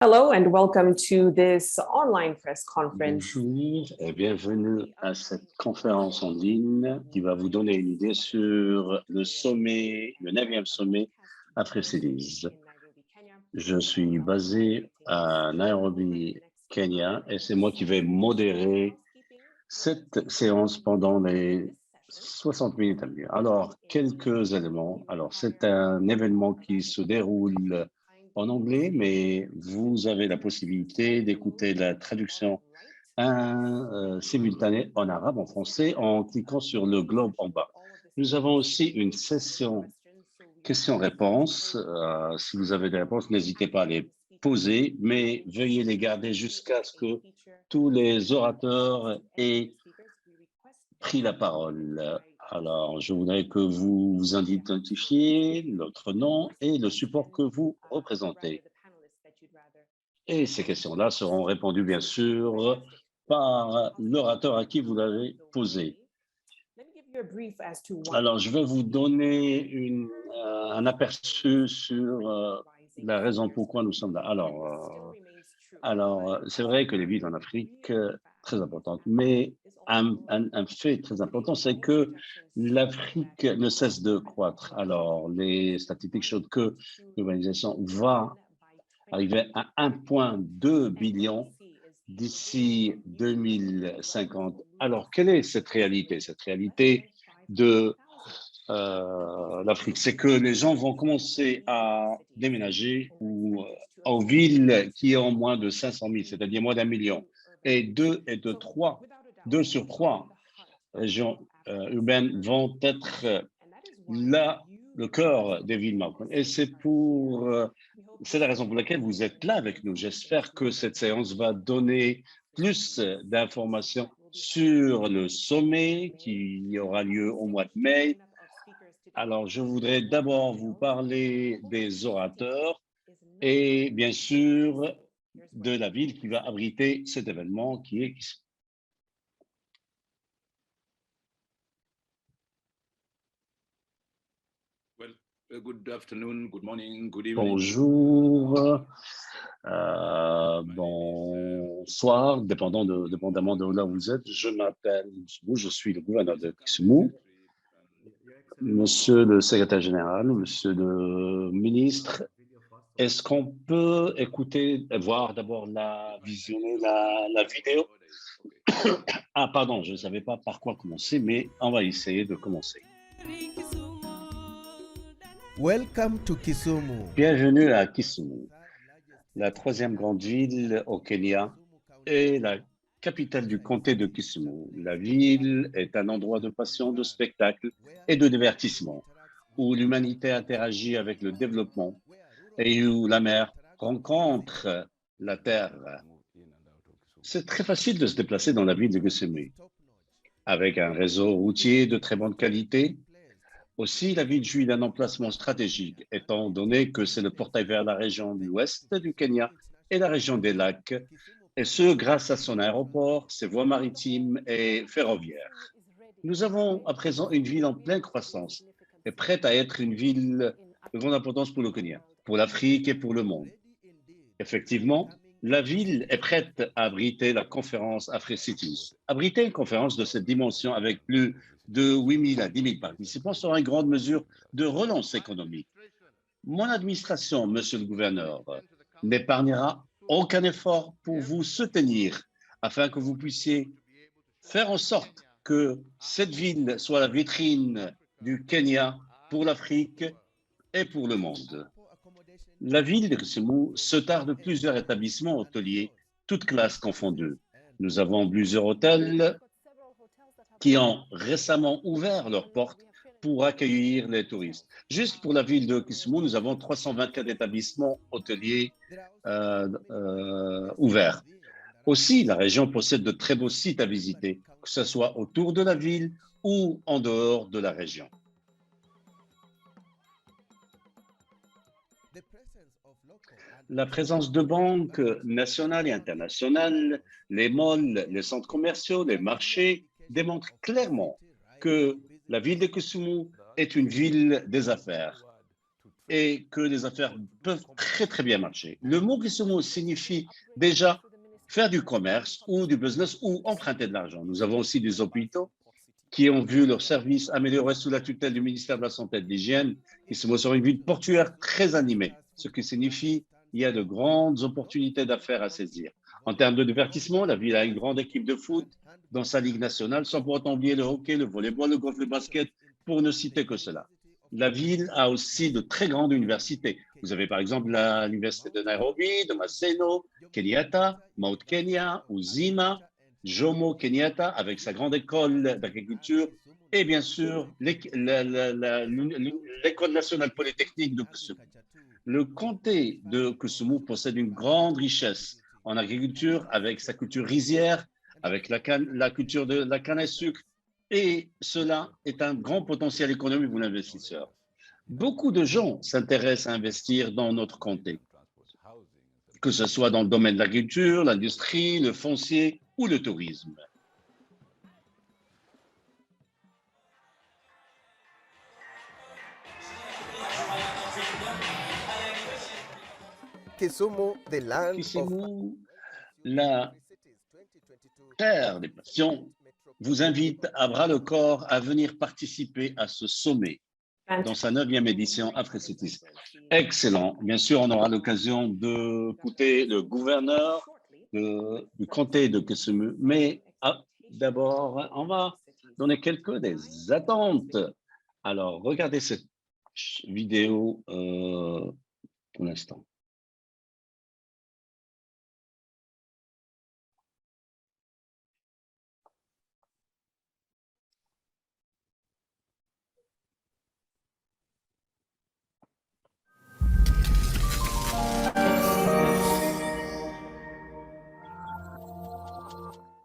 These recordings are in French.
Hello and welcome to this online press conference. Bonjour et bienvenue à cette conférence en ligne qui va vous donner une idée sur le sommet, le 9e sommet Afrique. Je suis basé à Nairobi, Kenya, et c'est moi qui vais modérer cette séance pendant les 60 minutes à venir. Alors, quelques éléments. Alors, c'est un événement qui se déroule en anglais, mais vous avez la possibilité d'écouter la traduction simultanée en arabe, en français, en cliquant sur le globe en bas. Nous avons aussi une session questions-réponses. Si vous avez des réponses, n'hésitez pas à les poser, mais veuillez les garder jusqu'à ce que tous les orateurs aient pris la parole. Alors, je voudrais que vous vous identifiez, votre nom et le support que vous représentez. Et ces questions-là seront répondues, bien sûr, par l'orateur à qui vous l'avez posé. Alors, je vais vous donner un aperçu sur la raison pourquoi nous sommes là. Alors, c'est vrai que les villes en Afrique, très importantes, mais un fait très important, c'est que l'Afrique ne cesse de croître. Alors, les statistiques show que l'urbanisation va arriver à 1,2 billion d'ici 2050. Alors, quelle est cette réalité? Cette réalité de l'Afrique, c'est que les gens vont commencer à déménager aux villes qui ont moins de 500 000, c'est-à-dire moins d'1 million. Et 2 sur 3 régions urbaines vont être le cœur des villes marquantes. Et c'est la raison pour laquelle vous êtes là avec nous. J'espère que cette séance va donner plus d'informations sur le sommet qui aura lieu au mois de mai. Alors, je voudrais d'abord vous parler des orateurs et bien sûr de la ville qui va abriter cet événement qui est ici. Good afternoon, good morning, good evening. Bonjour, bonsoir, dépendamment de là où vous êtes. Je m'appelle Kisumu, je suis le gouverneur de Kisumu. Monsieur le secrétaire général, monsieur le ministre, est-ce qu'on peut voir d'abord visionner la vidéo? Ah, pardon, je ne savais pas par quoi commencer, mais on va essayer de commencer. Welcome to Kisumu. Bienvenue à Kisumu, la 3e grande ville au Kenya et la capitale du comté de Kisumu. La ville est un endroit de passion, de spectacle et de divertissement, où l'humanité interagit avec le développement et où la mer rencontre la terre. C'est très facile de se déplacer dans la ville de Kisumu, avec un réseau routier de très bonne qualité. Aussi, la ville jouit d'un emplacement stratégique, étant donné que c'est le portail vers la région de l'ouest du Kenya et la région des lacs, et ce, grâce à son aéroport, ses voies maritimes et ferroviaires. Nous avons à présent une ville en pleine croissance et prête à être une ville de grande importance pour le Kenya, pour l'Afrique et pour le monde. Effectivement, la ville est prête à abriter la conférence Afri-Cities. Abriter une conférence de cette dimension avec plus de 8 000 à 10 000 participants sera une grande mesure de relance économique. Mon administration, monsieur le gouverneur, n'épargnera aucun effort pour vous soutenir afin que vous puissiez faire en sorte que cette ville soit la vitrine du Kenya pour l'Afrique et pour le monde. La ville de Kisumu se tarde de plusieurs établissements hôteliers, toutes classes confondues. Nous avons plusieurs hôtels qui ont récemment ouvert leurs portes pour accueillir les touristes. Juste pour la ville de Kisumu, nous avons 324 établissements hôteliers ouverts. Aussi, la région possède de très beaux sites à visiter, que ce soit autour de la ville ou en dehors de la région. La présence de banques nationales et internationales, les malls, les centres commerciaux, les marchés démontrent clairement que la ville de Kisumu est une ville des affaires. et que les affaires peuvent très, très bien marcher. Le mot Kisumu signifie déjà faire du commerce ou du business ou emprunter de l'argent. Nous avons aussi des hôpitaux qui ont vu leurs services améliorés sous la tutelle du ministère de la Santé et de l'Hygiène. Kisumu sera une ville portuaire très animée, ce qui signifie qu'il y a de grandes opportunités d'affaires à saisir. En termes de divertissement, la ville a une grande équipe de foot dans sa ligue nationale, sans pour autant oublier le hockey, le volleyball, le golf, le basket, pour ne citer que cela. La ville a aussi de très grandes universités. Vous avez par exemple l'université de Nairobi, de Maseno, Kenyatta, Mount Kenya, Uzima, Jomo Kenyatta avec sa grande école d'agriculture et bien sûr l'école nationale polytechnique de Kisumu. Le comté de Kisumu possède une grande richesse en agriculture avec sa culture rizière, avec la culture de la canne à sucre, et cela est un grand potentiel économique pour l'investisseur. Beaucoup de gens s'intéressent à investir dans notre comté, que ce soit dans le domaine de l'agriculture, l'industrie, le foncier ou le tourisme. Kisumu, the land of Kisumu, la terre des passions, vous invite à bras le corps à venir participer à ce sommet dans sa 9e édition AfriCities. Excellent. Bien sûr, on aura l'occasion d'écouter le gouverneur du comté de Kisumu, mais d'abord, on va donner quelques des attentes. Alors, regardez cette vidéo pour l'instant.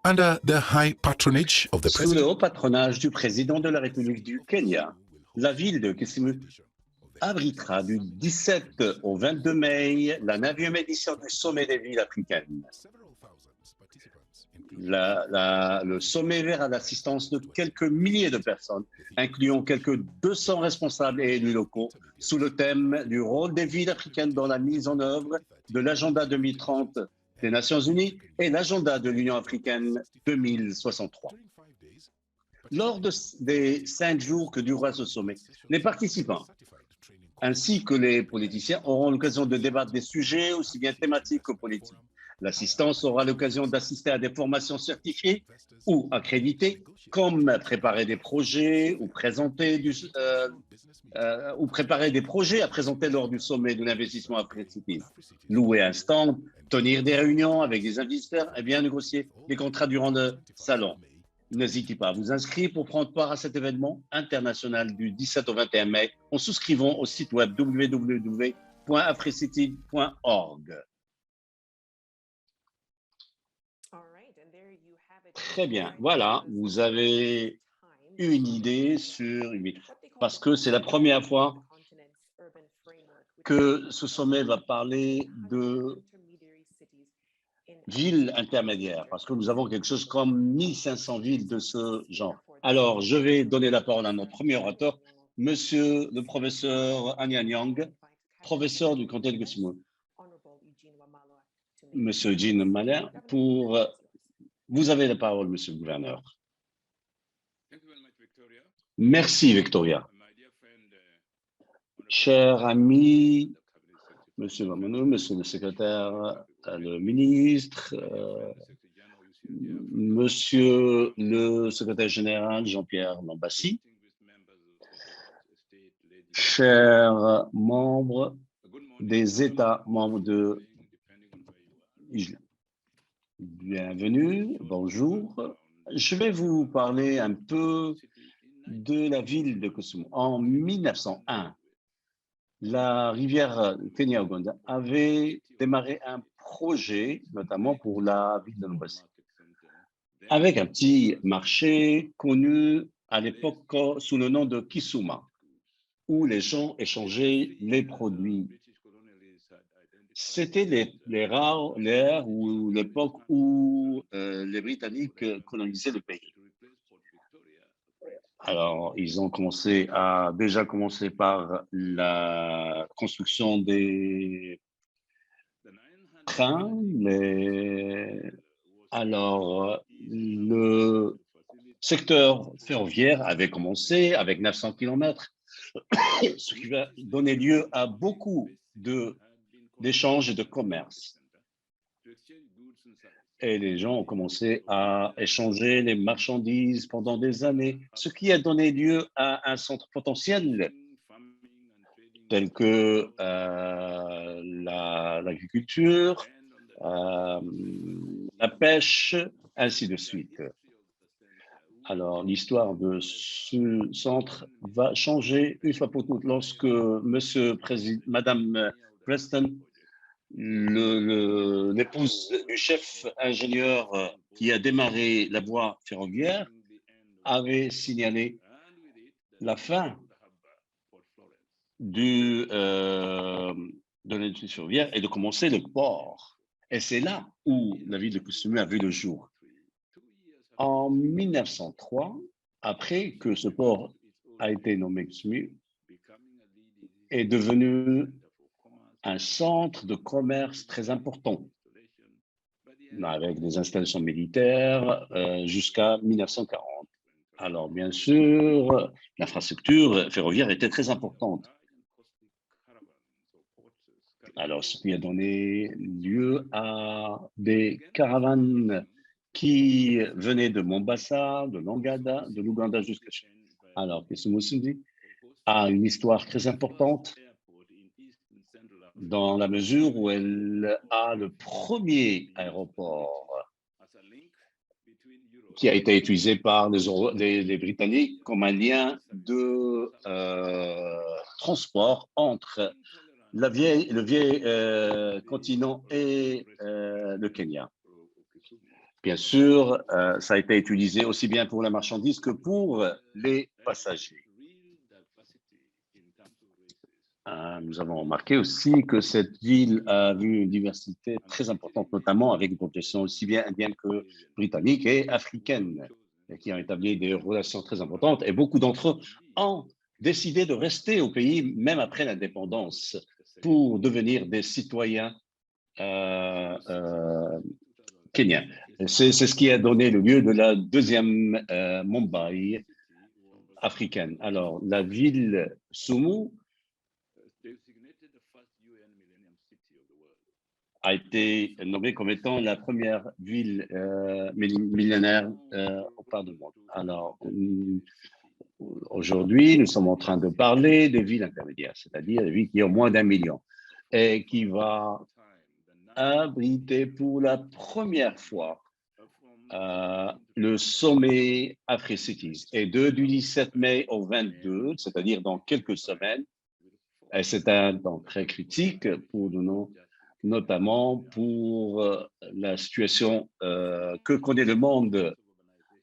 Under the high patronage of the Sous le president, haut patronage du président de la République du Kenya, la ville de Kisumu abritera du 17 au 22 mai la 9e édition du sommet des villes africaines. Le sommet verra l'assistance de quelques milliers de personnes, incluant quelques 200 responsables et élus locaux, sous le thème du rôle des villes africaines dans la mise en œuvre de l'agenda 2030 des Nations Unies et l'agenda de l'Union africaine 2063. Lors des 5 jours que durera ce sommet, les participants ainsi que les politiciens auront l'occasion de débattre des sujets aussi bien thématiques que politiques. L'assistance aura l'occasion d'assister à des formations certifiées ou accréditées, comme préparer des projets ou préparer des projets à présenter lors du sommet de l'investissement AfriCities. Louer un stand, tenir des réunions avec des investisseurs et bien négocier des contrats durant le salon. N'hésitez pas à vous inscrire pour prendre part à cet événement international du 17 au 21 mai en souscrivant au site web www.africity.org. Très bien, voilà, vous avez une idée sur, parce que c'est la première fois que ce sommet va parler de villes intermédiaires, parce que nous avons quelque chose comme 1500 villes de ce genre. Alors, je vais donner la parole à notre premier orateur, monsieur le professeur Anyanyang, professeur du comté de Kisumu. Monsieur Eugene Malher, vous avez la parole, monsieur le gouverneur. Merci, Victoria. Cher ami, monsieur Mamonou, monsieur le secrétaire, le ministre, monsieur le secrétaire général Jean-Pierre Lambassi, chers membres des États membres de bienvenue, bonjour. Je vais vous parler un peu de la ville de Kisumu. En 1901, la rivière Kenya-Ogonda avait démarré un projet, notamment pour la ville de Lubumbashi, avec un petit marché connu à l'époque sous le nom de Kisuma, où les gens échangeaient les produits. C'était l'ère ou l'époque où les Britanniques colonisaient le pays. Alors, ils ont déjà commencé par la construction des trains. Alors, le secteur ferroviaire avait commencé avec 900 km, ce qui va donner lieu à beaucoup d'échanges et de commerce. Et les gens ont commencé à échanger les marchandises pendant des années, ce qui a donné lieu à un centre potentiel tel que l'agriculture, la pêche, ainsi de suite. Alors, l'histoire de ce centre va changer une fois pour toutes lorsque Madame Preston, l'épouse du chef ingénieur qui a démarré la voie ferroviaire, avait signalé la fin de l'industrie ferroviaire et de commencer le port. Et c'est là où la ville de Kusumu a vu le jour. En 1903, après que ce port a été nommé Kusumu, est devenu un centre de commerce très important, avec des installations militaires jusqu'à 1940. Alors, bien sûr, l'infrastructure ferroviaire était très importante. Alors, ce qui a donné lieu à des caravanes qui venaient de Mombasa, de l'Ouganda jusqu'à chez. Alors, Kisumu a une histoire très importante dans la mesure où elle a le premier aéroport qui a été utilisé par les Britanniques comme un lien de transport entre le vieil continent et le Kenya. Bien sûr, ça a été utilisé aussi bien pour la marchandise que pour les passagers. Nous avons remarqué aussi que cette ville a vu une diversité très importante, notamment avec une population aussi bien indienne que britannique et africaine, qui ont établi des relations très importantes. Et beaucoup d'entre eux ont décidé de rester au pays, même après l'indépendance, pour devenir des citoyens kenyans. C'est ce qui a donné le lieu de la deuxième Mumbai africaine. Alors, la ville Sumu a été nommée comme étant la première ville millénaire au part du monde. Alors, aujourd'hui, nous sommes en train de parler des villes intermédiaires, c'est-à-dire des villes qui ont moins d'1 million et qui va abriter pour la première fois le sommet AfriCities. Et du 17 mai au 22, c'est-à-dire dans quelques semaines, et c'est un temps très critique pour nous, notamment pour la situation que connaît le monde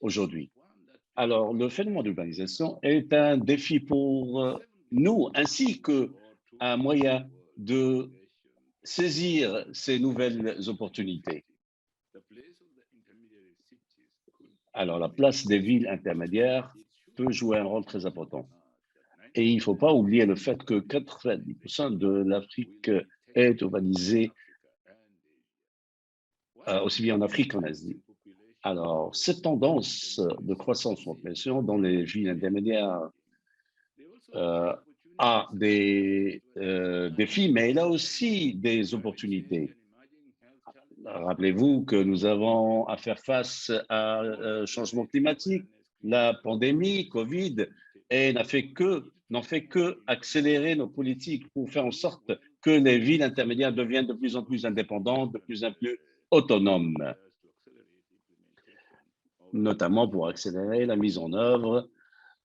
aujourd'hui. Alors, le phénomène d'urbanisation est un défi pour nous, ainsi qu'un moyen de saisir ces nouvelles opportunités. Alors, la place des villes intermédiaires peut jouer un rôle très important. Et il ne faut pas oublier le fait que 90% de l'Afrique est urbanisée, aussi bien en Afrique qu'en Asie. Alors, cette tendance de croissance de population dans les villes intermédiaires a des défis, mais elle a aussi des opportunités. Rappelez-vous que nous avons à faire face à changement climatique, la pandémie, Covid, et n'en fait que accélérer nos politiques pour faire en sorte que les villes intermédiaires deviennent de plus en plus indépendantes, de plus en plus autonomes, notamment pour accélérer la mise en œuvre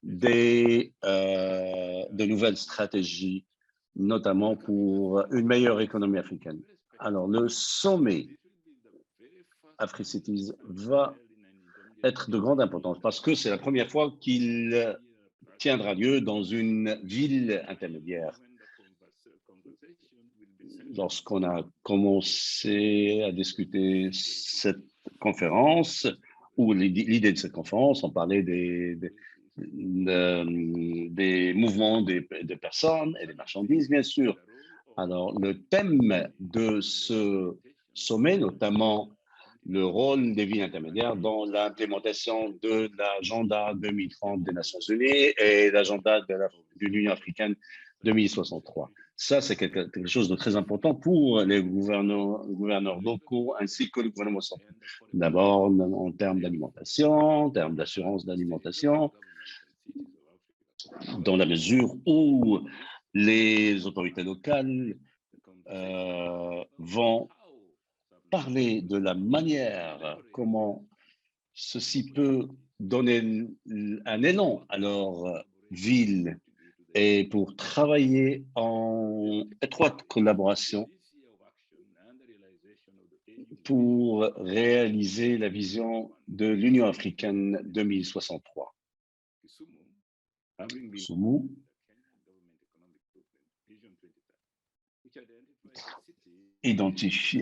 de nouvelles stratégies, notamment pour une meilleure économie africaine. Alors, le sommet AfriCities va être de grande importance parce que c'est la première fois qu'il tiendra lieu dans une ville intermédiaire. Lorsqu'on a commencé à discuter cette conférence, ou l'idée de cette conférence, on parlait des mouvements des personnes et des marchandises, bien sûr. Alors, le thème de ce sommet, notamment le rôle des villes intermédiaires dans l'implémentation de l'agenda 2030 des Nations Unies et l'agenda de l'Union africaine 2063. Ça, c'est quelque chose de très important pour les gouverneurs locaux ainsi que le gouvernement central. D'abord, en termes d'alimentation, en termes d'assurance d'alimentation, dans la mesure où les autorités locales vont parler de la manière comment ceci peut donner un élan à leur ville et pour travailler en étroite collaboration pour réaliser la vision de l'Union africaine 2063. Kisumu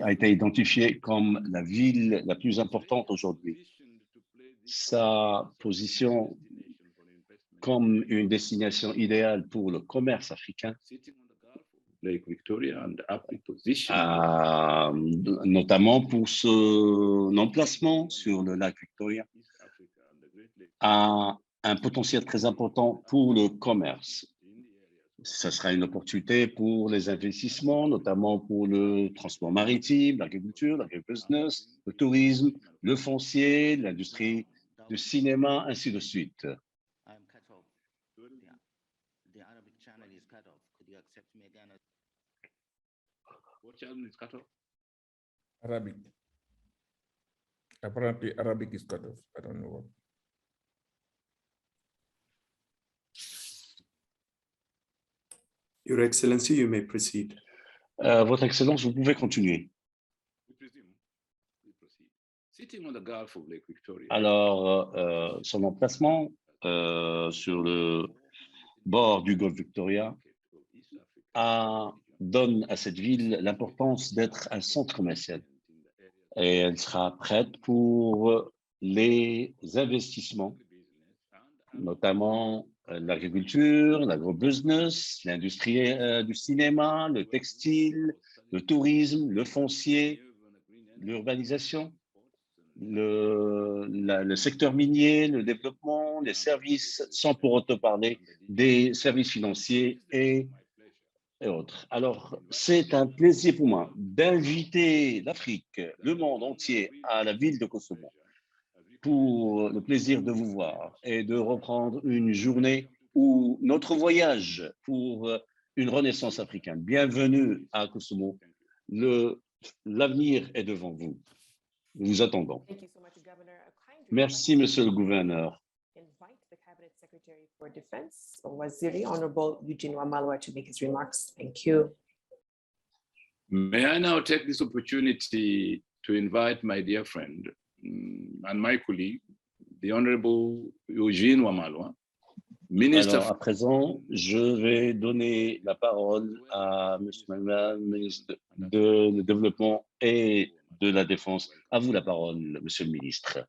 a été identifiée comme la ville la plus importante aujourd'hui. Sa position comme une destination idéale pour le commerce africain, notamment pour son emplacement sur le lac Victoria, a un potentiel très important pour le commerce. Ce sera une opportunité pour les investissements, notamment pour le transport maritime, l'agriculture, l'agribusiness, le tourisme, le foncier, l'industrie du cinéma, ainsi de suite. Arabic. Apparently, Arabic is cut off. I don't know what. Your Excellency, you may proceed. Votre Excellence, vous pouvez continuer. Alors, son emplacement sur le bord du golfe Victoria donne à cette ville l'importance d'être un centre commercial. Et elle sera prête pour les investissements, notamment l'agriculture, l'agrobusiness, l'industrie du cinéma, le textile, le tourisme, le foncier, l'urbanisation, le secteur minier, le développement, les services, sans pour autant parler des services financiers et autres. Alors, c'est un plaisir pour moi d'inviter l'Afrique, le monde entier à la ville de Kosovo pour le plaisir de vous voir et de reprendre une journée où notre voyage pour une renaissance africaine. Bienvenue à Kosovo. L'avenir est devant vous. Nous vous attendons. Merci, Monsieur le Gouverneur. For Defense, Waziri Honorable Eugene Wamalwa, to make his remarks. Thank you. May I now take this opportunity to invite my dear friend and my colleague, the Honorable Eugene Wamalwa, Minister. Alors, à présent, je vais donner la parole à Monsieur le ministre de Développement et de la Défense. À vous la parole, Monsieur le ministre.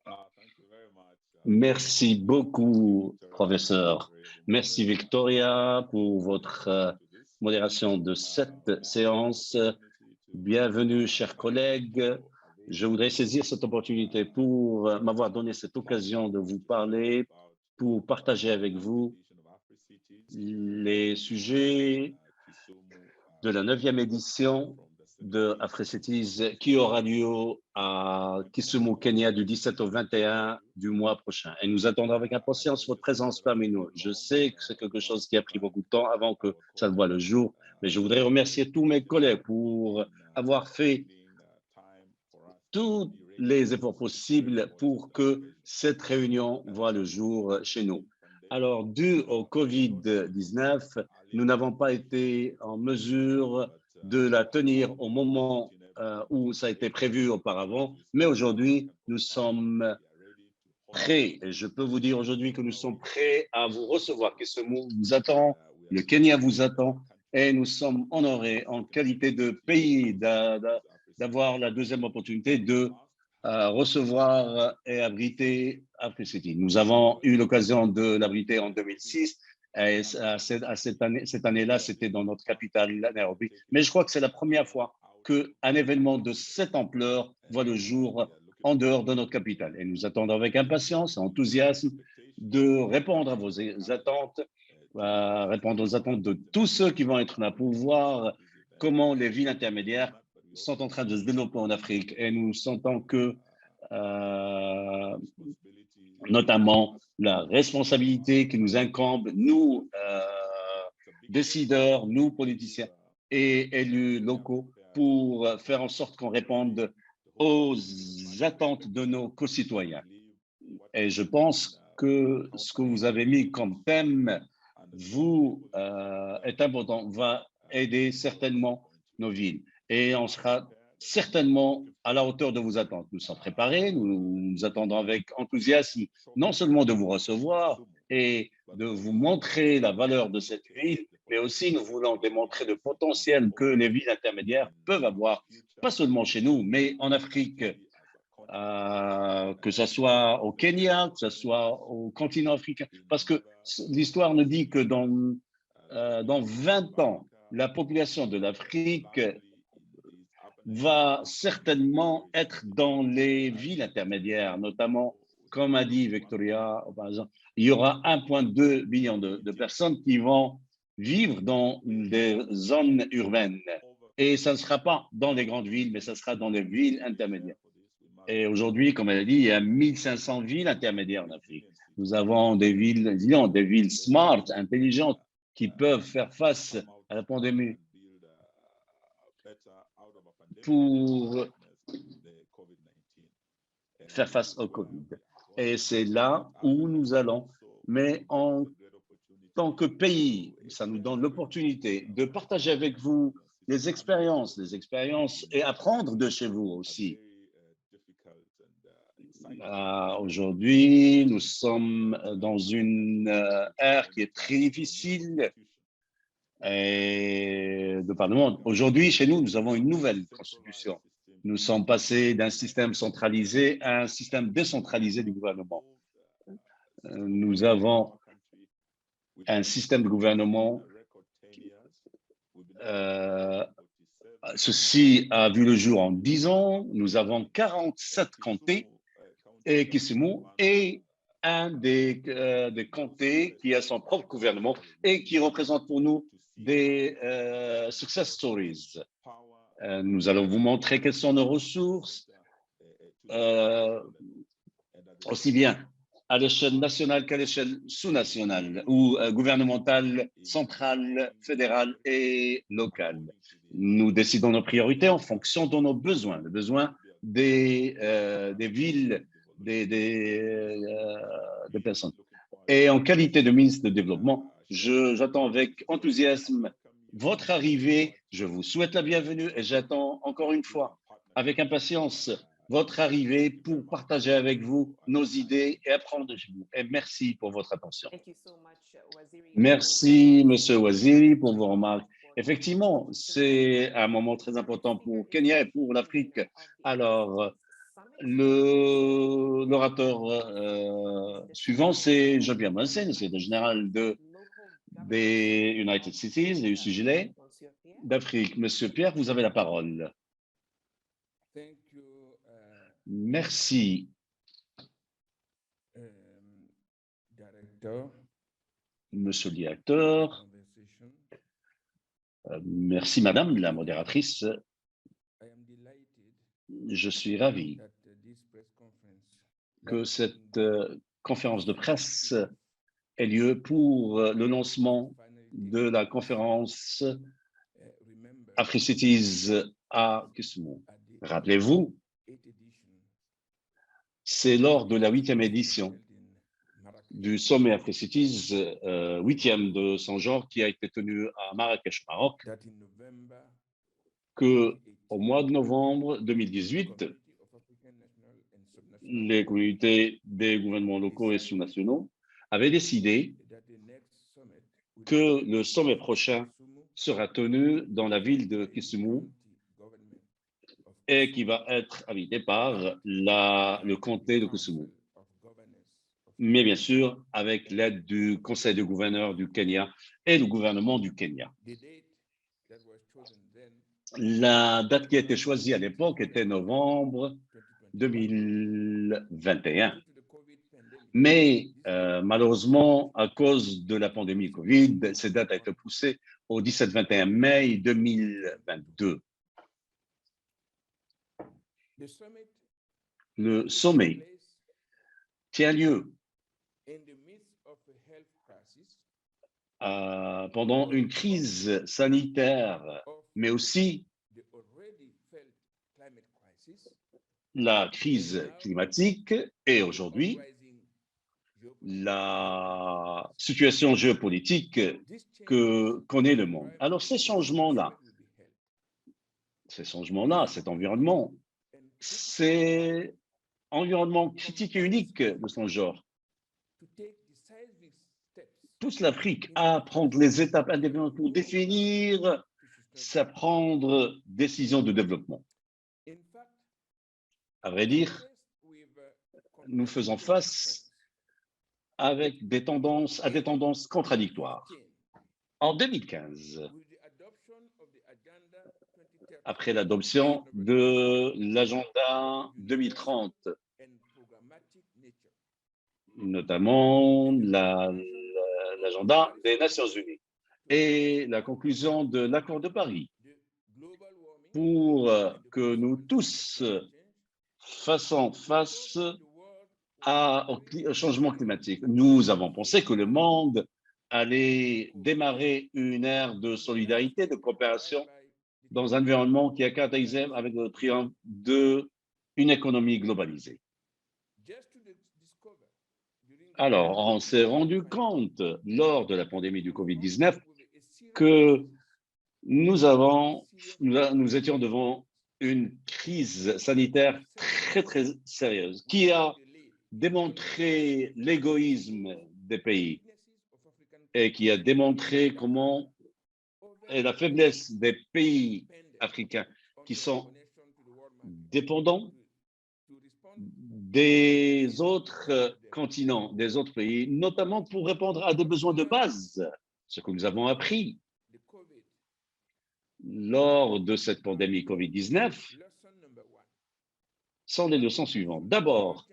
Merci beaucoup, professeur. Merci, Victoria, pour votre modération de cette séance. Bienvenue, chers collègues. Je voudrais saisir cette opportunité pour m'avoir donné cette occasion de vous parler, pour partager avec vous les sujets de la 9e édition de AfriCities qui aura lieu à Kisumu, Kenya, du 17 au 21 du mois prochain. Et nous attendons avec impatience votre présence parmi nous. Je sais que c'est quelque chose qui a pris beaucoup de temps avant que ça ne voie le jour, mais je voudrais remercier tous mes collègues pour avoir fait tous les efforts possibles pour que cette réunion voie le jour chez nous. Alors, dû au Covid-19, nous n'avons pas été en mesure de la tenir au moment où ça a été prévu auparavant, mais aujourd'hui, nous sommes prêts, et je peux vous dire aujourd'hui que nous sommes prêts à vous recevoir. Kisumu vous attend, le Kenya vous attend, et nous sommes honorés en qualité de pays d'avoir la deuxième opportunité de recevoir et abriter AfriCity. Nous avons eu l'occasion de l'abriter en 2006. Et cette année-là, c'était dans notre capitale, Nairobi. Mais je crois que c'est la première fois qu'un événement de cette ampleur voit le jour en dehors de notre capitale. Et nous attendons avec impatience et enthousiasme de répondre à vos attentes, répondre aux attentes de tous ceux qui vont être là pour voir comment les villes intermédiaires sont en train de se développer en Afrique. Et nous sentons que, notamment, la responsabilité qui nous incombe, nous, décideurs, nous, politiciens et élus locaux, pour faire en sorte qu'on réponde aux attentes de nos concitoyens. Et je pense que ce que vous avez mis comme thème est important, va aider certainement nos villes. Et on sera certainement à la hauteur de vos attentes. Nous sommes préparés, nous attendons avec enthousiasme non seulement de vous recevoir et de vous montrer la valeur de cette ville, mais aussi nous voulons démontrer le potentiel que les villes intermédiaires peuvent avoir, pas seulement chez nous, mais en Afrique, que ce soit au Kenya, que ce soit au continent africain, parce que l'histoire nous dit que dans 20 ans, la population de l'Afrique va certainement être dans les villes intermédiaires, notamment, comme a dit Victoria, par exemple, il y aura 1,2 million de personnes qui vont vivre dans des zones urbaines. Et ça ne sera pas dans les grandes villes, mais ça sera dans les villes intermédiaires. Et aujourd'hui, comme elle a dit, il y a 1500 villes intermédiaires en Afrique. Nous avons des villes smart, intelligentes, qui peuvent faire face à la pandémie pour faire face au Covid. Et c'est là où nous allons. Mais en tant que pays, ça nous donne l'opportunité de partager avec vous les expériences et apprendre de chez vous aussi. Aujourd'hui, nous sommes dans une ère qui est très difficile de par le monde. Aujourd'hui, chez nous, nous avons une nouvelle constitution. Nous sommes passés d'un système centralisé à un système décentralisé du gouvernement. Nous avons un système de gouvernement. Ceci a vu le jour en 10 ans. Nous avons 47 comtés et Kisumu est un des comtés qui a son propre gouvernement et qui représente pour nous des success stories. Nous allons vous montrer quelles sont nos ressources, aussi bien à l'échelle nationale qu'à l'échelle sous-nationale ou gouvernementale, centrale, fédérale et locale. Nous décidons nos priorités en fonction de nos besoins, les besoins des villes, des personnes. Et en qualité de ministre de Développement, j'attends avec enthousiasme votre arrivée. Je vous souhaite la bienvenue et j'attends encore une fois avec impatience votre arrivée pour partager avec vous nos idées et apprendre de vous. Et merci pour votre attention. Merci, Monsieur Waziri, pour vos remarques. Effectivement, c'est un moment très important pour Kenya et pour l'Afrique. Alors, l'orateur suivant, c'est Jean-Pierre Mansen, c'est le général des United Cities, des UCGLA d'Afrique. Monsieur Pierre, vous avez la parole. Merci. Monsieur le directeur, merci Madame la modératrice. Je suis ravi que cette conférence de presse ait lieu pour le lancement de la conférence AfriCities à Kisumu. Rappelez-vous, c'est lors de la 8e édition du sommet AfriCities, 8e de son genre, qui a été tenu à Marrakech, Maroc, que au mois de novembre 2018, les communautés des gouvernements locaux et sous-nationaux avaient décidé que le sommet prochain sera tenu dans la ville de Kisumu et qui va être habité par le comté de Kisumu. Mais bien sûr, avec l'aide du Conseil de gouverneurs du Kenya et du gouvernement du Kenya. La date qui a été choisie à l'époque était novembre 2021. Mais malheureusement, à cause de la pandémie Covid, cette date a été poussée au 17-21 mai 2022. Le sommet tient lieu pendant une crise sanitaire, mais aussi la crise climatique et aujourd'hui la situation géopolitique que connaît le monde. Alors ces changements-là, cet environnement, c'est un environnement critique et unique de son genre. Pousse l'Afrique à prendre les étapes indépendantes pour définir sa prendre décision de développement. À vrai dire, nous faisons face avec à des tendances contradictoires. En 2015, après l'adoption de l'agenda 2030, notamment l'agenda des Nations Unies et la conclusion de l'accord de Paris, pour que nous tous fassions face au changement climatique. Nous avons pensé que le monde allait démarrer une ère de solidarité, de coopération dans un environnement qui est caractérisé avec le triomphe d'une économie globalisée. Alors, on s'est rendu compte lors de la pandémie du Covid-19 que nous étions devant une crise sanitaire très, très sérieuse qui a démontré l'égoïsme des pays et qui a démontré comment est la faiblesse des pays africains qui sont dépendants des autres continents, des autres pays, notamment pour répondre à des besoins de base, ce que nous avons appris lors de cette pandémie Covid-19 sont les leçons suivantes. D'abord,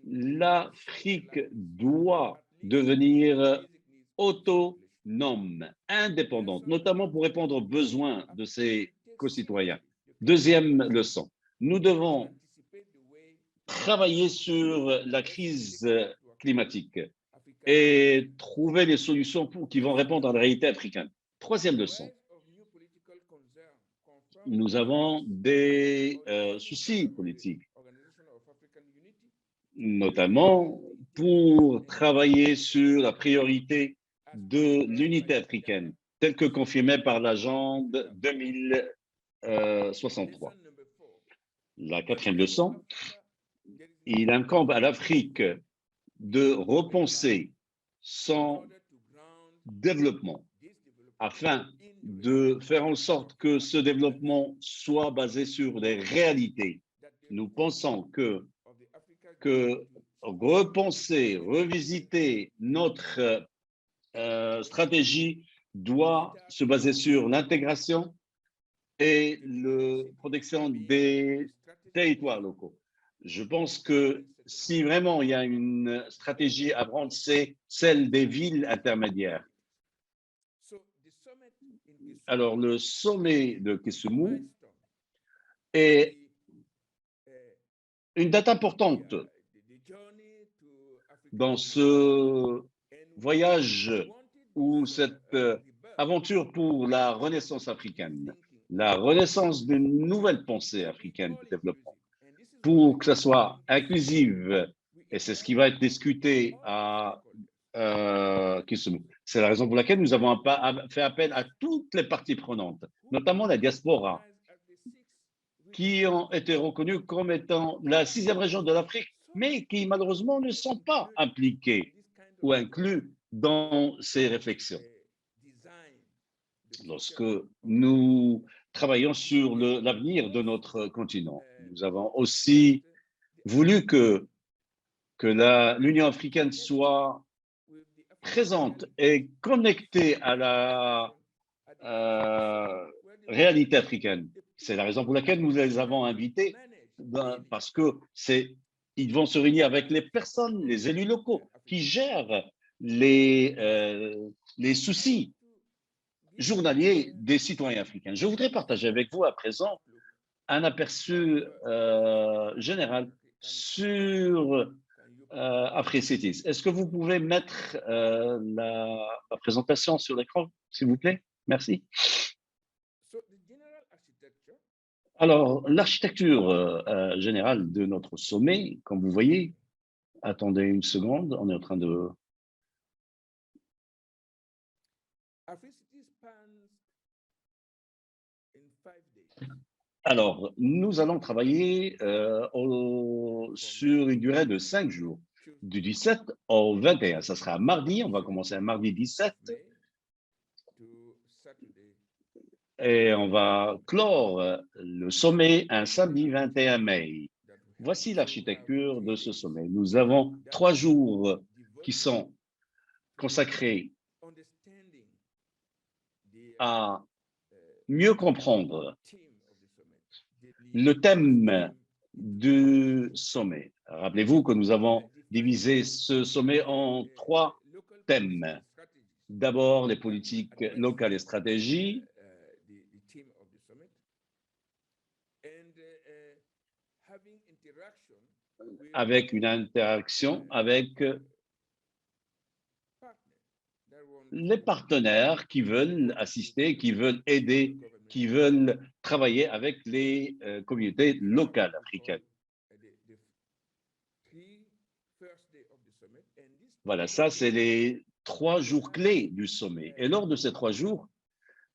l'Afrique doit devenir autonome, indépendante, notamment pour répondre aux besoins de ses concitoyens. Deuxième leçon, nous devons travailler sur la crise climatique et trouver des solutions qui vont répondre à la réalité africaine. Troisième leçon, nous avons des soucis politiques, notamment pour travailler sur la priorité de l'unité africaine, telle que confirmée par l'agenda 2063. La quatrième leçon, il incombe à l'Afrique de repenser son développement afin de faire en sorte que ce développement soit basé sur des réalités. Nous pensons que repenser, revisiter notre stratégie doit se baser sur l'intégration et la protection des territoires locaux. Je pense que si vraiment il y a une stratégie à prendre, c'est celle des villes intermédiaires. Alors, le sommet de Kisumu est une date importante dans ce voyage ou cette aventure pour la renaissance africaine, la renaissance d'une nouvelle pensée africaine de développement, pour que ça soit inclusive, et c'est ce qui va être discuté à Kisumu. C'est la raison pour laquelle nous avons fait appel à toutes les parties prenantes, notamment la diaspora, qui ont été reconnues comme étant la 6e région de l'Afrique, mais qui malheureusement ne sont pas impliqués ou inclus dans ces réflexions. lorsque nous travaillons sur l'avenir de notre continent. Nous avons aussi voulu que l'Union africaine soit présente et connectée à la réalité africaine. C'est la raison pour laquelle nous les avons invités, parce que ils vont se réunir avec les personnes, les élus locaux qui gèrent les soucis journaliers des citoyens africains. Je voudrais partager avec vous à présent un aperçu général sur AfriCities. Est-ce que vous pouvez mettre la présentation sur l'écran, s'il vous plaît? Merci. Alors, l'architecture générale de notre sommet, comme vous voyez, attendez une seconde, on est en train de... Alors, nous allons travailler sur une durée de 5 jours, du 17 au 21. Ça sera mardi, on va commencer un mardi 17 et on va clore le sommet un samedi 21 mai. Voici l'architecture de ce sommet. Nous avons 3 jours qui sont consacrés à mieux comprendre le thème du sommet. Rappelez-vous que nous avons divisé ce sommet en 3 thèmes. D'abord, les politiques locales et stratégies. Avec une interaction avec les partenaires qui veulent assister, qui veulent aider, qui veulent travailler avec les communautés locales africaines. Voilà, ça, c'est les 3 jours clés du sommet. Et lors de ces 3 jours,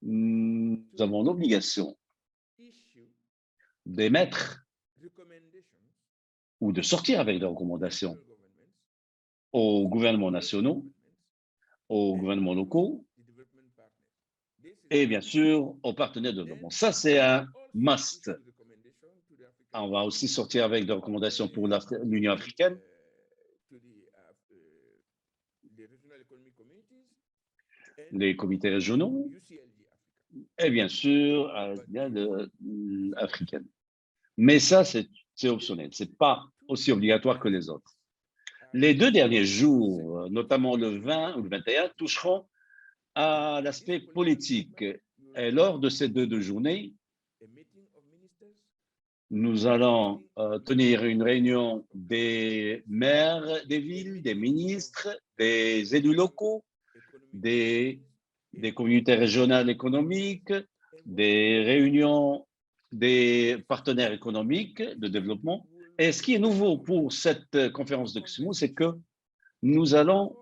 nous avons l'obligation d'émettre ou de sortir avec des recommandations aux gouvernements nationaux, aux gouvernements locaux et bien sûr aux partenaires de développement. Ça, c'est un must. On va aussi sortir avec des recommandations pour l'Union africaine, les comités régionaux et bien sûr africaine. Mais ça, c'est optionnel. Ce n'est pas aussi obligatoire que les autres. Les 2 derniers jours, notamment le 20 ou le 21, toucheront à l'aspect politique. Et lors de ces 2 journées, nous allons tenir une réunion des maires des villes, des ministres, des élus locaux, des communautés régionales économiques, des réunions des partenaires économiques de développement. Et ce qui est nouveau pour cette conférence de Kisumu, c'est que nous allons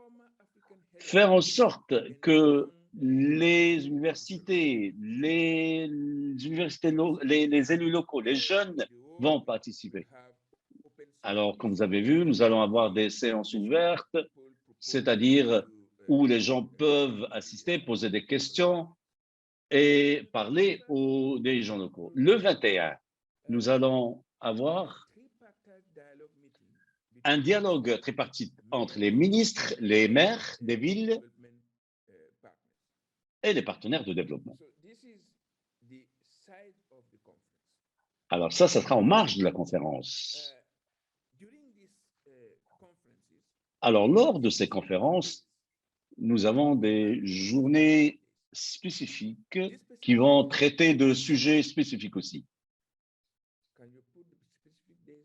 faire en sorte que les universités, les élus locaux, les jeunes vont participer. Alors, comme vous avez vu, nous allons avoir des séances ouvertes, c'est-à-dire où les gens peuvent assister, poser des questions et parler aux dirigeants locaux. Le 21, nous allons avoir un dialogue tripartite entre les ministres, les maires des villes et les partenaires de développement. Alors ça sera en marge de la conférence. Alors, lors de ces conférences, nous avons des journées spécifiques qui vont traiter de sujets spécifiques aussi.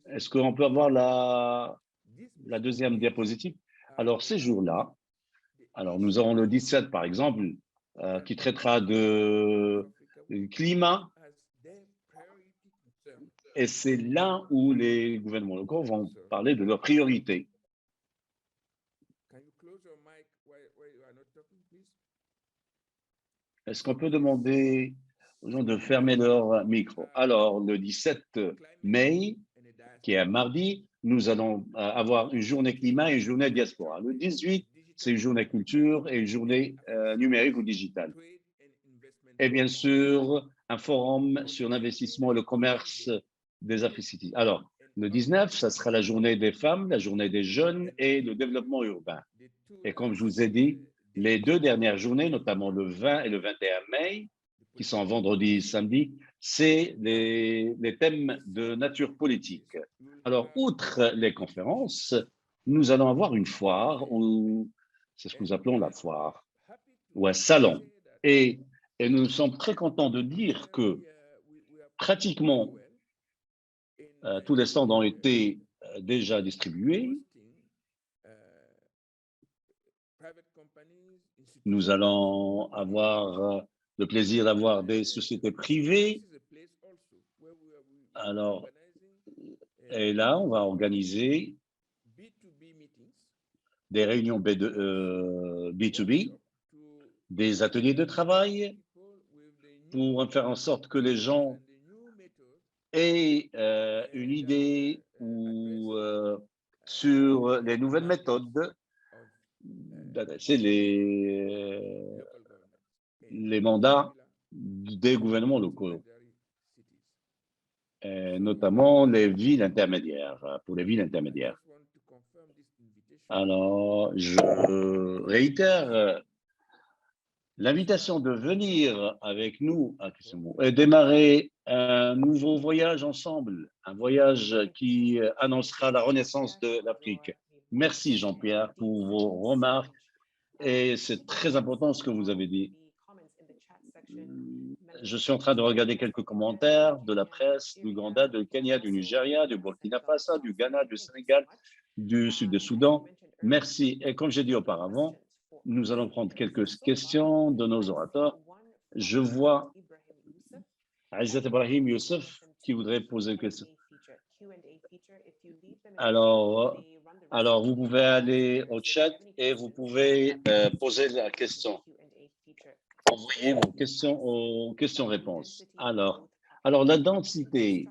Est-ce qu'on peut avoir la deuxième diapositive? Alors, ces jours-là, nous avons le 17, par exemple, qui traitera de climat. Et c'est là où les gouvernements locaux vont parler de leurs priorités. Est-ce qu'on peut demander aux gens de fermer leur micro? Alors, le 17 mai, qui est un mardi, nous allons avoir une journée climat et une journée diaspora. Le 18, c'est une journée culture et une journée numérique ou digitale. et bien sûr un forum sur l'investissement et le commerce des Africities. Alors, le 19, ça sera la journée des femmes, la journée des jeunes et le développement urbain. Et comme je vous ai dit, les 2 dernières journées, notamment le 20 et le 21 mai, qui sont vendredi et samedi, c'est les thèmes de nature politique. Alors, outre les conférences, nous allons avoir une foire, ou c'est ce que nous appelons la foire, ou un salon. Et nous sommes très contents de dire que pratiquement tous les stands ont été déjà distribués. Nous allons avoir le plaisir d'avoir des sociétés privées. Alors, et là, on va organiser des réunions B2B, des ateliers de travail pour faire en sorte que les gens aient une idée sur les nouvelles méthodes d'adresser les mandats des gouvernements locaux, notamment les villes intermédiaires, pour les villes intermédiaires. Alors, je réitère l'invitation de venir avec nous à Kisumu et démarrer un nouveau voyage ensemble, un voyage qui annoncera la renaissance de l'Afrique. Merci Jean-Pierre pour vos remarques et c'est très important ce que vous avez dit. Je suis en train de regarder quelques commentaires de la presse du Ouganda, du Kenya, du Nigeria, du Burkina Faso, du Ghana, du Sénégal, du Sud du Soudan. Merci. Et comme j'ai dit auparavant, nous allons prendre quelques questions de nos orateurs. Je vois Aizat Ibrahim Youssef qui voudrait poser une question. Alors, vous pouvez aller au chat et vous pouvez poser la question. Envoyez vos questions aux questions-réponses. Alors, la densité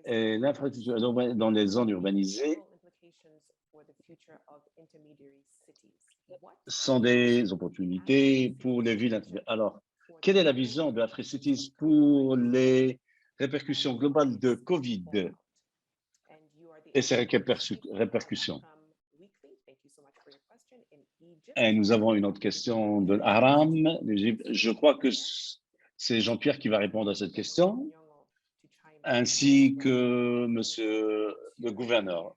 et l'infrastructure dans les zones urbanisées sont des opportunités pour les villes. Alors, quelle est la vision de Africities pour les répercussions globales de Covid et ses répercussions? Et nous avons une autre question de Aram. Je crois que c'est Jean-Pierre qui va répondre à cette question, ainsi que Monsieur le gouverneur.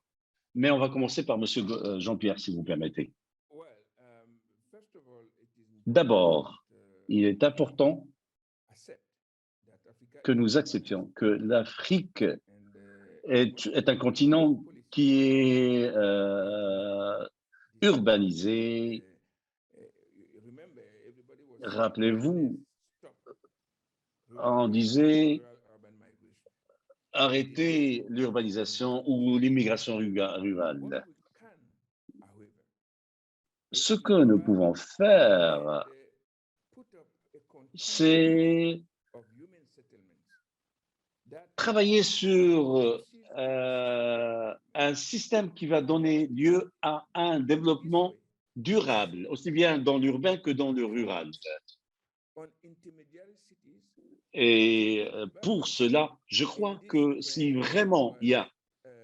Mais on va commencer par Monsieur Jean-Pierre, si vous permettez. D'abord, il est important que nous acceptions que l'Afrique est un continent qui est urbanisé. Rappelez-vous, on disait arrêter l'urbanisation ou l'immigration rurale. Ce que nous pouvons faire, c'est travailler sur un système qui va donner lieu à un développement durable, aussi bien dans l'urbain que dans le rural. Et pour cela, je crois que si vraiment il y a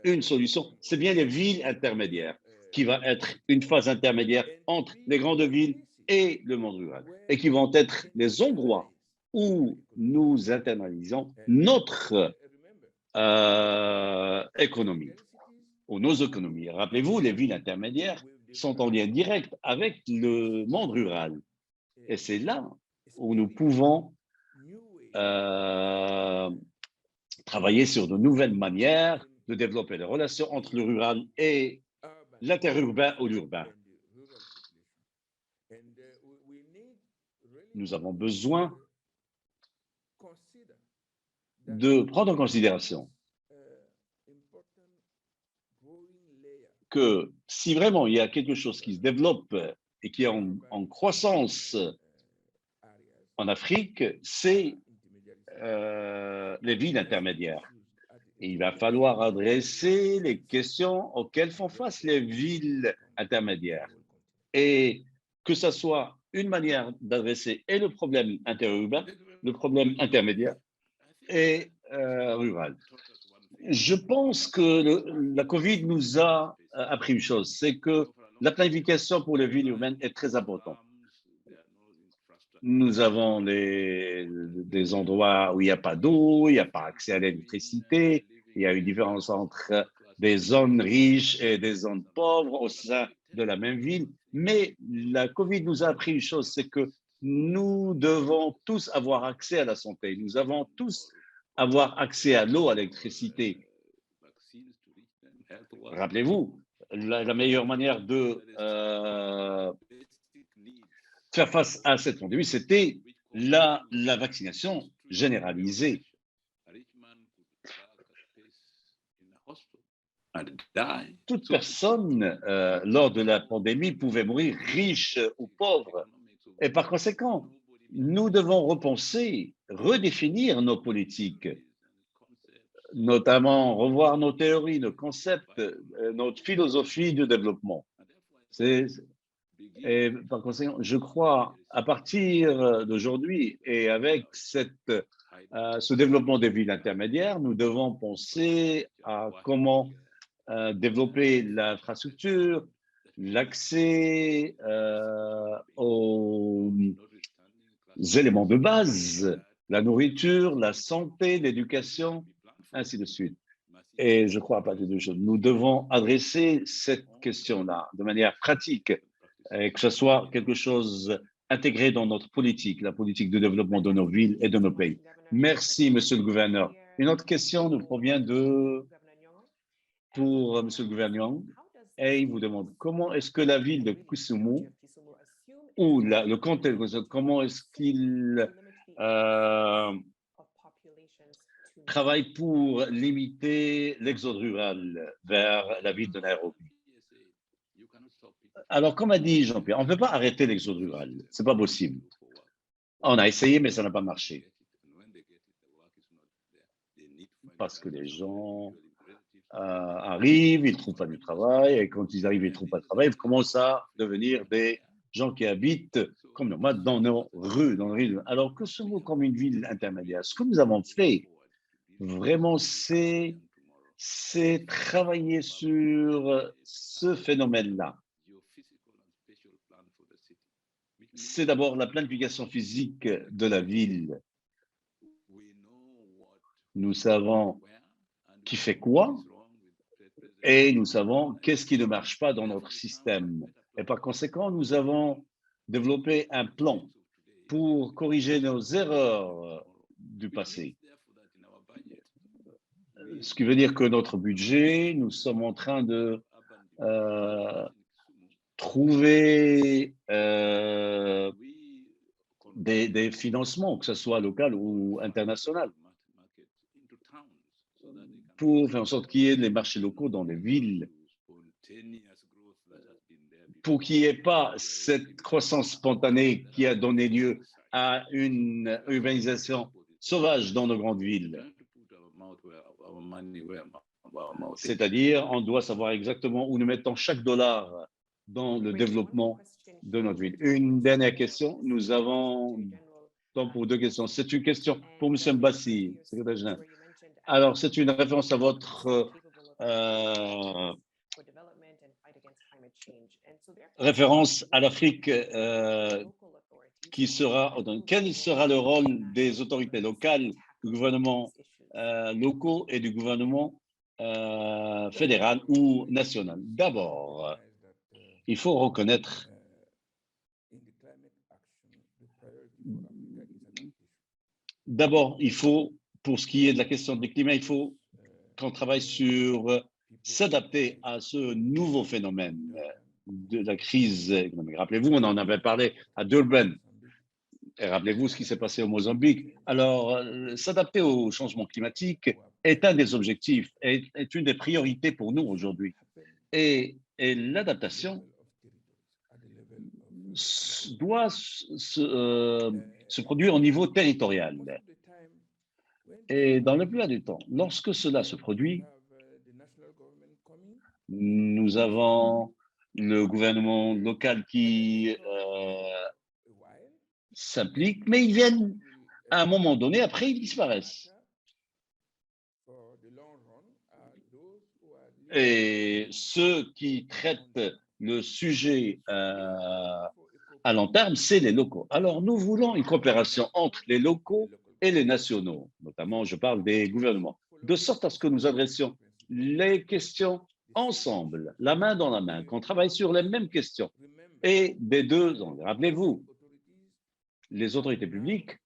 une solution, c'est bien les villes intermédiaires, qui va être une phase intermédiaire entre les grandes villes et le monde rural, et qui vont être les endroits où nous internalisons notre économie, ou nos économies. Rappelez-vous, les villes intermédiaires sont en lien direct avec le monde rural. Et c'est là où nous pouvons travailler sur de nouvelles manières de développer les relations entre le rural et l'interurbain ou l'urbain. Nous avons besoin de prendre en considération que si vraiment il y a quelque chose qui se développe et qui est en croissance en Afrique, c'est les villes intermédiaires. Et il va falloir adresser les questions auxquelles font face les villes intermédiaires. Et que ce soit une manière d'adresser et le problème interurbain, le problème intermédiaire et rural. Je pense que la COVID nous a appris une chose, c'est que la planification pour les villes urbaines est très importante. Nous avons des endroits où il n'y a pas d'eau, il n'y a pas accès à l'électricité, il y a une différence entre des zones riches et des zones pauvres au sein de la même ville. Mais la COVID nous a appris une chose, c'est que nous devons tous avoir accès à la santé. Nous avons tous avoir accès à l'eau, à l'électricité. Rappelez-vous, la meilleure manière de faire face à cette pandémie, c'était la vaccination généralisée. Toute personne, lors de la pandémie, pouvait mourir, riche ou pauvre. Et par conséquent, nous devons repenser, redéfinir nos politiques, notamment revoir nos théories, nos concepts, notre philosophie de développement. Et par conséquent, je crois, à partir d'aujourd'hui et avec ce développement des villes intermédiaires, nous devons penser à comment développer l'infrastructure, l'accès aux éléments de base, la nourriture, la santé, l'éducation, ainsi de suite. Et je crois à partir de choses, nous devons adresser cette question-là de manière pratique, et que ce soit quelque chose intégré dans notre politique, la politique de développement de nos villes et de nos pays. Merci, Monsieur le Gouverneur. Une autre question nous provient pour Monsieur le Gouverneur, et il vous demande comment est-ce que la ville de Kisumu ou le comté de Kisumu, comment est-ce qu'il travaille pour limiter l'exode rural vers la ville de Nairobi. Alors, comme a dit Jean-Pierre, on ne peut pas arrêter l'exode rural. Ce n'est pas possible. On a essayé, mais ça n'a pas marché. Parce que les gens arrivent, ils ne trouvent pas du travail, et quand ils arrivent, ils ne trouvent pas de travail, ils commencent à devenir des gens qui habitent comme nomades dans nos rues, dans les rues. Alors que sommes-nous comme une ville intermédiaire? Ce que nous avons fait, vraiment, c'est travailler sur ce phénomène-là. C'est d'abord la planification physique de la ville. Nous savons qui fait quoi et nous savons qu'est-ce qui ne marche pas dans notre système. Et par conséquent, nous avons développé un plan pour corriger nos erreurs du passé. Ce qui veut dire que notre budget, nous sommes en train de trouver des financements, que ce soit local ou international, pour faire en sorte qu'il y ait des marchés locaux dans les villes, pour qu'il n'y ait pas cette croissance spontanée qui a donné lieu à une urbanisation sauvage dans nos grandes villes. C'est-à-dire, on doit savoir exactement où nous mettons chaque dollar dans le développement de notre ville. Une dernière question. Nous avons temps pour deux questions. C'est une question pour M. Mbassi, secrétaire général. Alors, c'est une référence à votre référence à l'Afrique qui sera. Quel sera le rôle des autorités locales, du gouvernement locaux et du gouvernement fédéral ou national? D'abord, il faut reconnaître pour ce qui est de la question du climat, il faut qu'on travaille sur s'adapter à ce nouveau phénomène de la crise économique. Rappelez-vous, on en avait parlé à Durban. Et rappelez-vous ce qui s'est passé au Mozambique. Alors, s'adapter au changement climatique est un des objectifs, est une des priorités pour nous aujourd'hui. Et l'adaptation doit se produire au niveau territorial. Et dans le plupart du temps, lorsque cela se produit, nous avons le gouvernement local qui s'impliquent, mais ils viennent à un moment donné, après ils disparaissent. Et ceux qui traitent le sujet à long terme, c'est les locaux. Alors, nous voulons une coopération entre les locaux et les nationaux, notamment, je parle des gouvernements, de sorte à ce que nous adressions les questions ensemble, la main dans la main, qu'on travaille sur les mêmes questions. Et des deux, rappelez-vous, les autorités publiques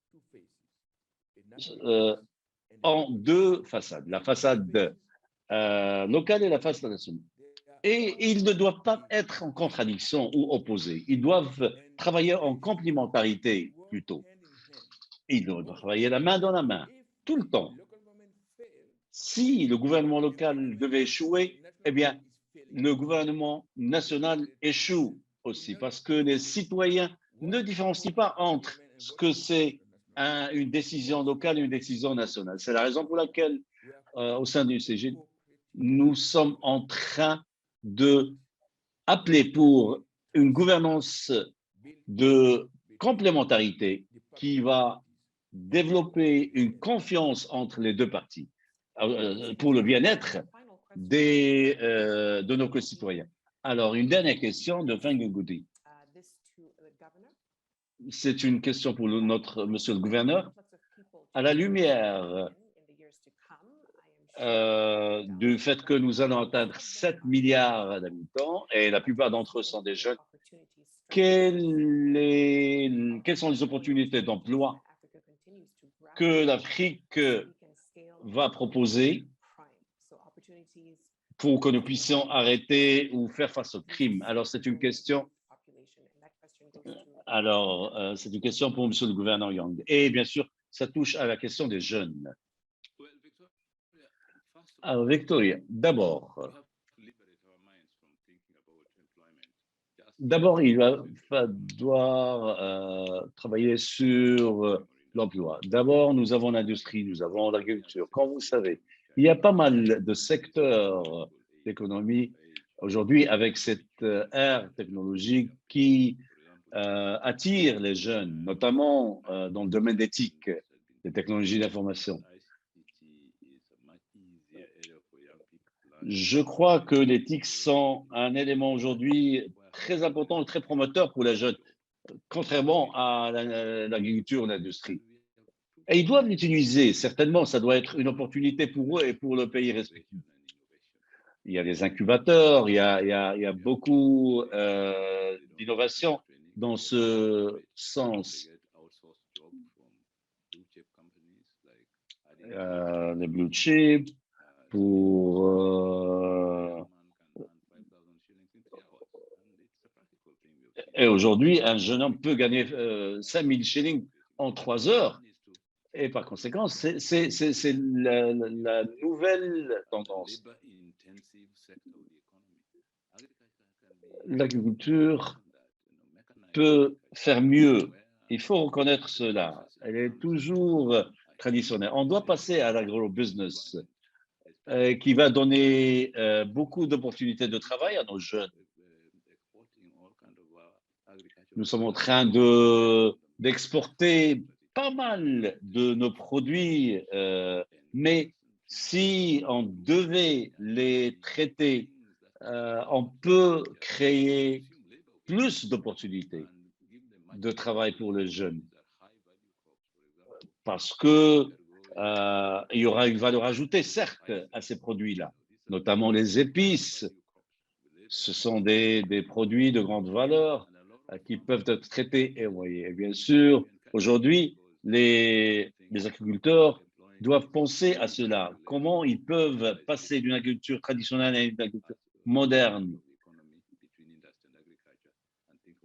en deux façades, la façade locale et la façade nationale. Et ils ne doivent pas être en contradiction ou opposés. Ils doivent travailler en complémentarité plutôt. Ils doivent travailler la main dans la main, tout le temps. Si le gouvernement local devait échouer, eh bien, le gouvernement national échoue aussi, parce que les citoyens ne différencient pas entre ce que c'est une décision locale et une décision nationale. C'est la raison pour laquelle, au sein du UCG, nous sommes en train de appeler pour une gouvernance de complémentarité qui va développer une confiance entre les deux parties pour le bien-être de nos concitoyens. Alors, une dernière question de Feng Goudi. C'est une question pour monsieur le gouverneur. À la lumière du fait que nous allons atteindre 7 milliards d'habitants et la plupart d'entre eux sont des jeunes, quelles sont les opportunités d'emploi que l'Afrique va proposer pour que nous puissions arrêter ou faire face au crime? Alors, c'est une question. Alors, c'est une question pour monsieur le gouverneur Young. Et bien sûr, ça touche à la question des jeunes. Alors, Victoria, d'abord, il va falloir travailler sur l'emploi. D'abord, nous avons l'industrie, nous avons l'agriculture. Comme vous savez, il y a pas mal de secteurs d'économie aujourd'hui avec cette ère technologique qui attire les jeunes, notamment dans le domaine d'éthique, des technologies d'information. Je crois que les TIC sont un élément aujourd'hui très important et très promoteur pour les jeunes, contrairement à l'agriculture ou l'industrie. Et ils doivent l'utiliser, certainement, ça doit être une opportunité pour eux et pour le pays respectif. Il y a des incubateurs, il y a beaucoup d'innovations dans ce sens. Les blue chips, et aujourd'hui, un jeune homme peut gagner 5 000 shillings en 3 heures. Et par conséquent, c'est la nouvelle tendance. L'agriculture peut faire mieux. Il faut reconnaître cela. Elle est toujours traditionnelle. On doit passer à l'agro-business qui va donner beaucoup d'opportunités de travail à nos jeunes. Nous sommes en train d'exporter pas mal de nos produits, mais si on devait les traiter, on peut créer plus d'opportunités de travail pour les jeunes parce que il y aura une valeur ajoutée, certes, à ces produits-là, notamment les épices. Ce sont des produits de grande valeur qui peuvent être traités. Et bien sûr, aujourd'hui, les agriculteurs doivent penser à cela. Comment ils peuvent passer d'une agriculture traditionnelle à une agriculture moderne?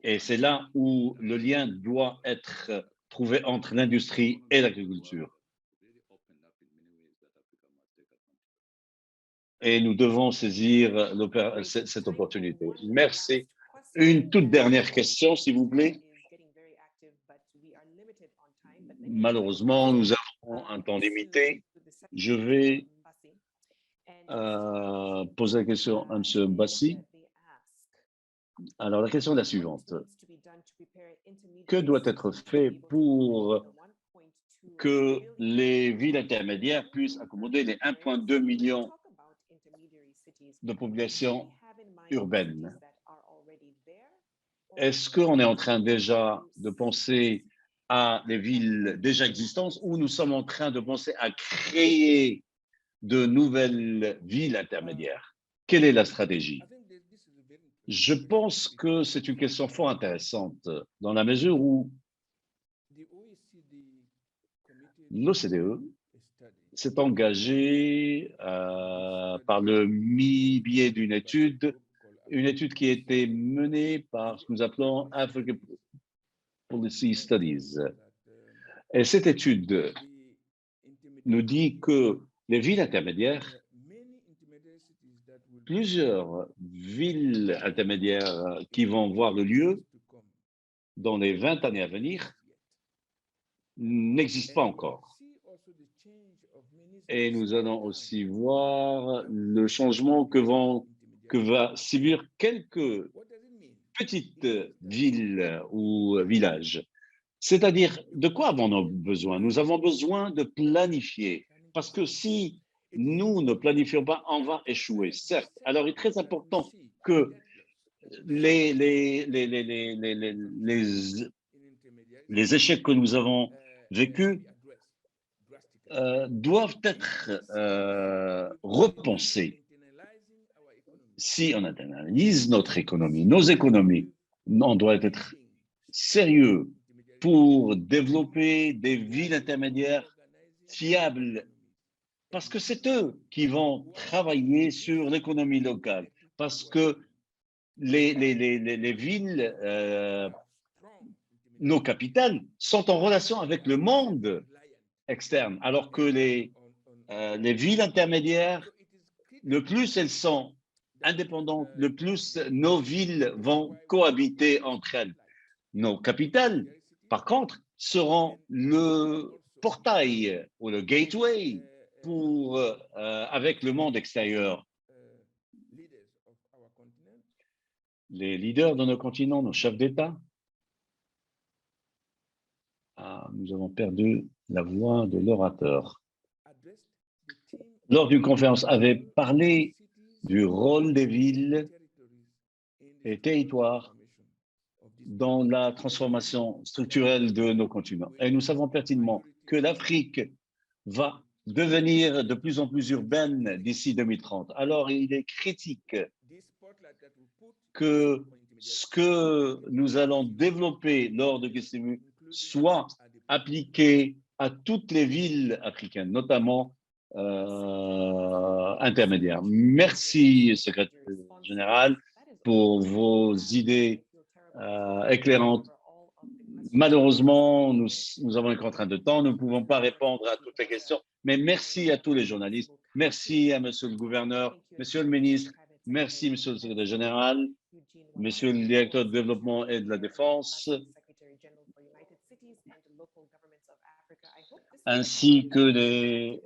Et c'est là où le lien doit être trouvé entre l'industrie et l'agriculture. Et nous devons saisir cette opportunité. Merci. Une toute dernière question, s'il vous plaît. Malheureusement, nous avons un temps limité. Je vais poser la question à M. Bassi. Alors, la question est la suivante. Que doit être fait pour que les villes intermédiaires puissent accommoder les 1,2 million de population urbaine? Est-ce qu'on est en train déjà de penser à des villes déjà existantes ou nous sommes en train de penser à créer de nouvelles villes intermédiaires? Quelle est la stratégie? Je pense que c'est une question fort intéressante dans la mesure où l'OCDE s'est engagé par le biais d'une étude qui a été menée par ce que nous appelons Africa Policy Studies. Et cette étude nous dit que les villes intermédiaires, plusieurs villes intermédiaires qui vont voir le lieu dans les 20 années à venir n'existent pas encore. Et nous allons aussi voir le changement que va subir quelques petites villes ou villages. C'est-à-dire, de quoi avons-nous besoin? Nous avons besoin de planifier. Parce que si nous ne planifions pas, on va échouer, certes. Alors, il est très important que les échecs que nous avons vécus doivent être repensés. Si on analyse notre économie, nos économies, on doit être sérieux pour développer des villes intermédiaires fiables, parce que c'est eux qui vont travailler sur l'économie locale, parce que les villes, nos capitales, sont en relation avec le monde externe, alors que les villes intermédiaires, le plus elles sont indépendantes, le plus nos villes vont cohabiter entre elles. Nos capitales, par contre, seront le portail ou le gateway avec le monde extérieur. Les leaders de nos continents, nos chefs d'État, nous avons perdu la voix de l'orateur. Lors d'une conférence, avait parlé du rôle des villes et territoires dans la transformation structurelle de nos continents. Et nous savons pertinemment que l'Afrique va devenir de plus en plus urbaine d'ici 2030. Alors, il est critique que ce que nous allons développer lors de Kisumu soit appliqué à toutes les villes africaines, notamment intermédiaires. Merci, secrétaire général, pour vos idées éclairantes. Malheureusement, nous avons une contrainte de temps, nous ne pouvons pas répondre à toutes les questions, mais merci à tous les journalistes, merci à monsieur le gouverneur, monsieur le ministre, merci monsieur le secrétaire général, monsieur le directeur de développement et de la défense, ainsi que les...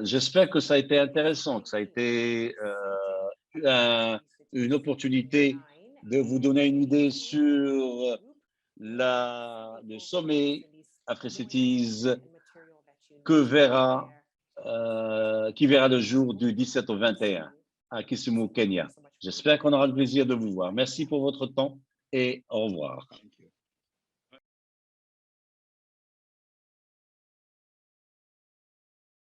j'espère que ça a été intéressant, que ça a été une opportunité de vous donner une idée sur le sommet Afri-Cities qui verra le jour du 17 au 21 à Kisumu, Kenya. J'espère qu'on aura le plaisir de vous voir. Merci pour votre temps et au revoir.